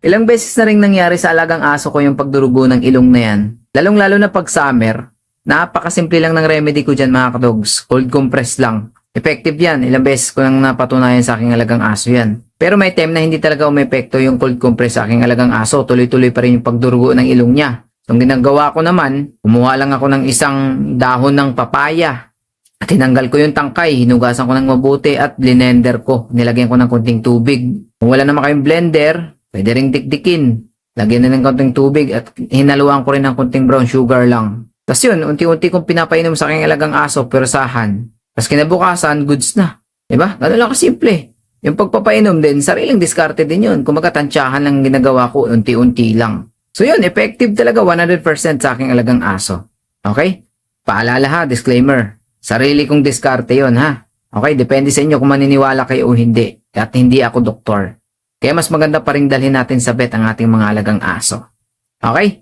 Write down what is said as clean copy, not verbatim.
Ilang beses na rin nangyari sa alagang aso ko yung pagdurugo ng ilong na yan. Lalong-lalo na pag summer, napakasimple lang ng remedy ko dyan mga kadogs. Cold compress lang. Effective yan. Ilang beses ko nang napatunayan sa aking alagang aso yan. Pero may time na hindi talaga umepekto yung cold compress sa aking alagang aso. Tuloy-tuloy pa rin yung pagdurugo ng ilong niya. So, ang ginagawa ko naman, kumuha lang ako ng isang dahon ng papaya. At tinanggal ko yung tangkay, hinugasan ko ng mabuti at blender ko. Nilagyan ko ng konting tubig. Kung wala naman kayong blender, pwede ring dikdikin. Lagyan na ng konting tubig at hinaluan ko rin ng konting brown sugar lang. Tapos yun, unti-unti kong pinapainom sa aking alagang aso, persahan. Tapos kinabukasan, goods na. Diba? Ganun lang kasimple. Yung pagpapainom din, sariling diskarte din yun. Kung magkatansyahan lang ginagawa ko, unti-unti lang. So yun, effective talaga 100% sa aking alagang aso. Okay? Paalala ha, disclaimer. Sarili kong diskarte yun ha. Okay, depende sa inyo kung maniniwala kayo o hindi. At hindi ako doktor. Kaya mas maganda pa rin dalhin natin sa vet ang ating mga alagang aso. Okay?